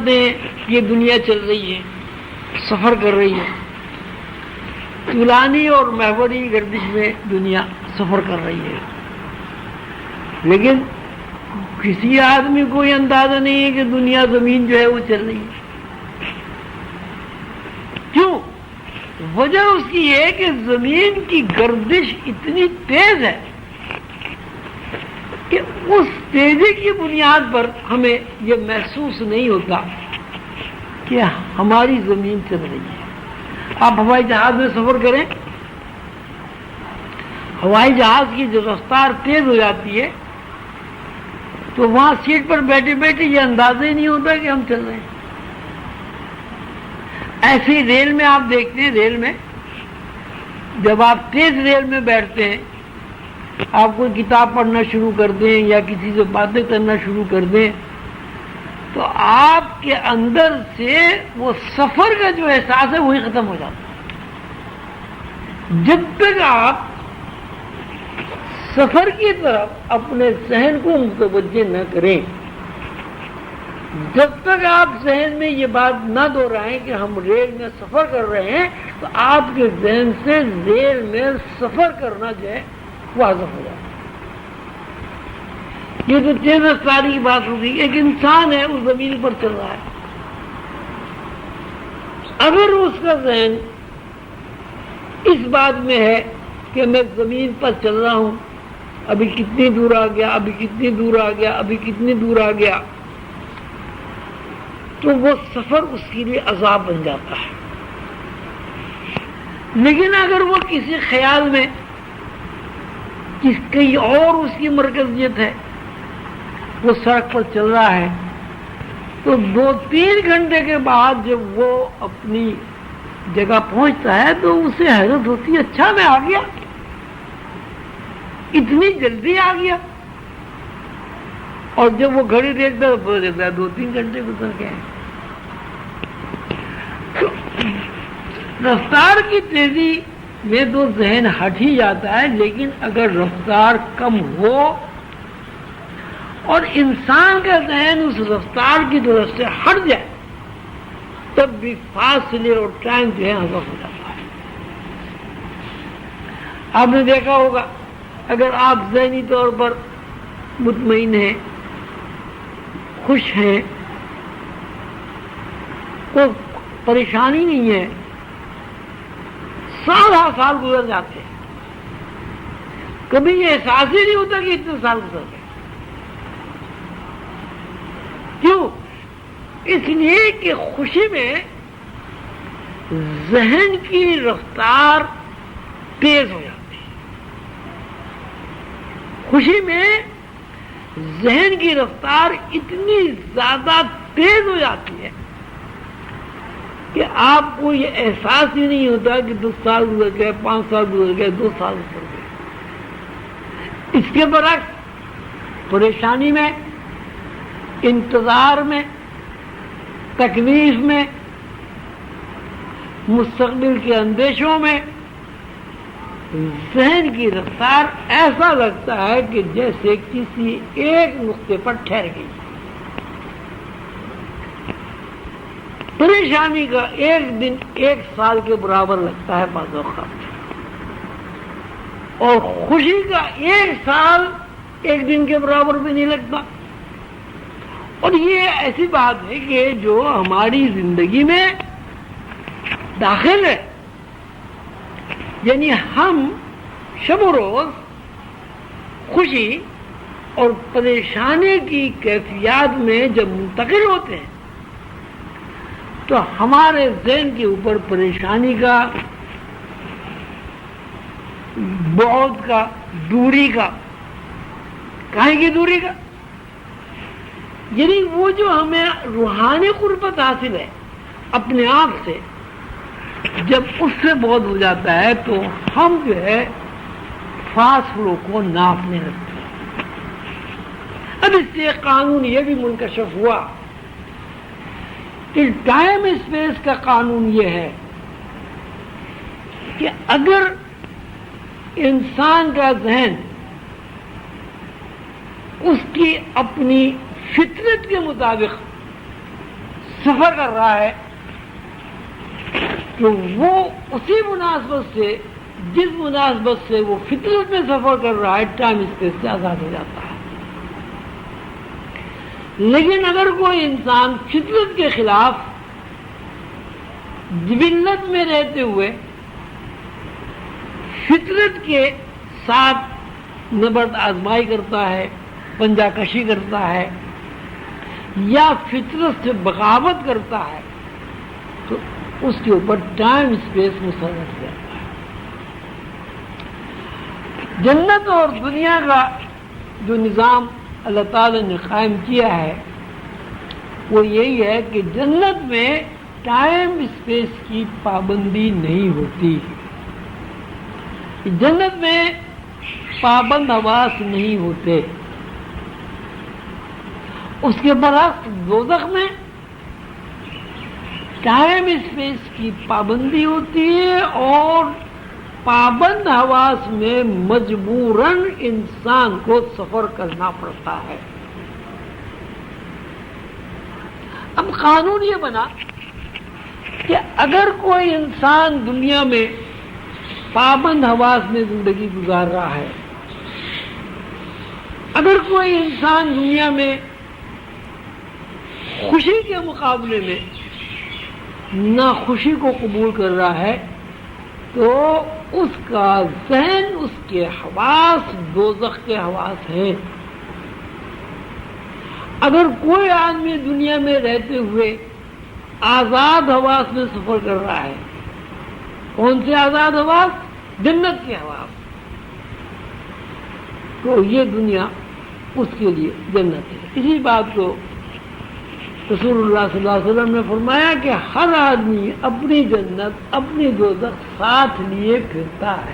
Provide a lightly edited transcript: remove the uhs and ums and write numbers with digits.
جانتے ہیں یہ دنیا چل رہی ہے، سفر کر رہی ہے، طولانی اور محوری گردش میں دنیا سفر کر رہی ہے، لیکن کسی آدمی کو یہ اندازہ نہیں ہے کہ دنیا زمین جو ہے وہ چل رہی ہے۔ کیوں؟ وجہ اس کی یہ ہے کہ زمین کی گردش اتنی تیز ہے کہ اس تیزی کی بنیاد پر ہمیں یہ محسوس نہیں ہوتا کہ ہماری زمین چل رہی ہے۔ آپ ہوائی جہاز میں سفر کریں، ہوائی جہاز کی جو رفتار تیز ہو جاتی ہے تو وہاں سیٹ پر بیٹھے بیٹھے یہ اندازہ ہی نہیں ہوتا کہ ہم چل رہے ہیں۔ ایسے ہی ریل میں آپ دیکھتے ہیں، ریل میں جب آپ تیز ریل میں بیٹھتے ہیں، آپ کوئی کتاب پڑھنا شروع کر دیں یا کسی سے باتیں کرنا شروع کر دیں تو آپ کے اندر سے وہ سفر کا جو احساس ہے وہی ختم ہو جاتا ہے۔ جب تک آپ سفر کی طرف اپنے ذہن کو متوجہ نہ کریں، جب تک آپ ذہن میں یہ بات نہ دہرائیں کہ ہم ریل میں سفر کر رہے ہیں، تو آپ کے ذہن سے ریل میں سفر کرنا جو ہے وہ حذف ہو جاتا ہے۔ یہ تو تیز رفتاری کی بات ہوگی، ایک انسان ہے اس زمین پر چل رہا ہے، اگر اس کا ذہن اس بات میں ہے کہ میں زمین پر چل رہا ہوں، ابھی کتنی دور آ گیا، ابھی کتنی دور آ گیا، ابھی کتنی دور آ گیا، تو وہ سفر اس کے لیے عذاب بن جاتا ہے۔ لیکن اگر وہ کسی خیال میں کہیں اور اس کی مرکزیت ہے، وہ سڑک پر چل رہا ہے، تو 2-3 گھنٹے کے بعد جب وہ اپنی جگہ پہنچتا ہے تو اسے حیرت ہوتی ہے، اچھا میں آ گیا، اتنی جلدی آ گیا۔ اور جب وہ گھڑی دیکھتا ہے تو دیکھتا ہے 2-3 گھنٹے گزر گئے۔ رفتار کی تیزی میں تو ذہن ہٹ ہی جاتا ہے، لیکن اگر رفتار کم ہو اور انسان کا ذہن اس رفتار کی طرف سے ہٹ جائے تب بھی فاصلے اور ٹائم جو ہے حذف ہو جاتا ہے۔ آپ نے دیکھا ہوگا اگر آپ ذہنی طور پر مطمئن ہیں، خوش ہیں، کوئی پریشانی نہیں ہے، سال گزر جاتے ہیں، کبھی یہ احساس ہی نہیں ہوتا کہ اتنے سال گزر گئے۔ کیوں؟ اس لیے کہ خوشی میں ذہن کی رفتار تیز ہو جاتی ہے، خوشی میں ذہن کی رفتار اتنی زیادہ تیز ہو جاتی ہے کہ آپ کو یہ احساس ہی نہیں ہوتا کہ 10 سال گزر گئے، 5 سال گزر گئے، 2 سال گزر گئے۔ اس کے برعکس پریشانی میں، انتظار میں، تکلیف میں، مستقبل کے اندیشوں میں ذہن کی رفتار ایسا لگتا ہے کہ جیسے کسی ایک نقطے پر ٹھہر گئی۔ پریشانی کا ایک دن 1 سال کے برابر لگتا ہے بعض اوقات، اور خوشی کا 1 سال 1 دن کے برابر بھی نہیں لگتا۔ اور یہ ایسی بات ہے کہ جو ہماری زندگی میں داخل ہے، یعنی ہم شب و روز خوشی اور پریشانی کی کیفیات میں جب منتقل ہوتے ہیں تو ہمارے ذہن کے اوپر پریشانی کا، بعد کا، دوری کا، کہیں کی دوری کا، یعنی وہ جو ہمیں روحانی قربت حاصل ہے اپنے آپ سے، جب اس سے بعد ہو جاتا ہے تو ہم جو ہے فاصلوں کو ناپنے لگتے ہیں۔ اب اس سے قانون یہ بھی منکشف ہوا کہ ٹائم اسپیس کا قانون یہ ہے کہ اگر انسان کا ذہن اس کی اپنی فطرت کے مطابق سفر کر رہا ہے تو وہ اسی مناسبت سے، جس مناسبت سے وہ فطرت میں سفر کر رہا ہے، ٹائم اسپیس سے آزاد ہو جاتا ہے۔ لیکن اگر کوئی انسان فطرت کے خلاف جبلت میں رہتے ہوئے فطرت کے ساتھ نبرد آزمائی کرتا ہے، پنجہ کشی کرتا ہے، یا فطرت سے بغاوت کرتا ہے، تو اس کے اوپر ٹائم اسپیس مسلط ہو جاتا ہے۔ جنت اور دنیا کا جو نظام اللہ تعالی نے قائم کیا ہے وہ یہی ہے کہ جنت میں ٹائم اسپیس کی پابندی نہیں ہوتی، جنت میں پابند حواس نہیں ہوتے۔ اس کے برعکس دوزخ میں ٹائم اسپیس کی پابندی ہوتی ہے اور پابند حواس میں مجبوراً انسان کو سفر کرنا پڑتا ہے۔ اب قانون یہ بنا کہ اگر کوئی انسان دنیا میں پابند حواس میں زندگی گزار رہا ہے، اگر کوئی انسان دنیا میں خوشی کے مقابلے میں ناخوشی کو قبول کر رہا ہے، تو اس کا ذہن، اس کے حواس دوزخ کے حواس ہیں۔ اگر کوئی آدمی دنیا میں رہتے ہوئے آزاد حواس میں سفر کر رہا ہے، کون سے آزاد حواس؟ جنت کے حواس، تو یہ دنیا اس کے لیے جنت ہے۔ اسی بات کو رسول اللہ صلی اللہ علیہ وسلم نے فرمایا کہ ہر آدمی اپنی جنت، اپنی دوزخ ساتھ لیے پھرتا ہے۔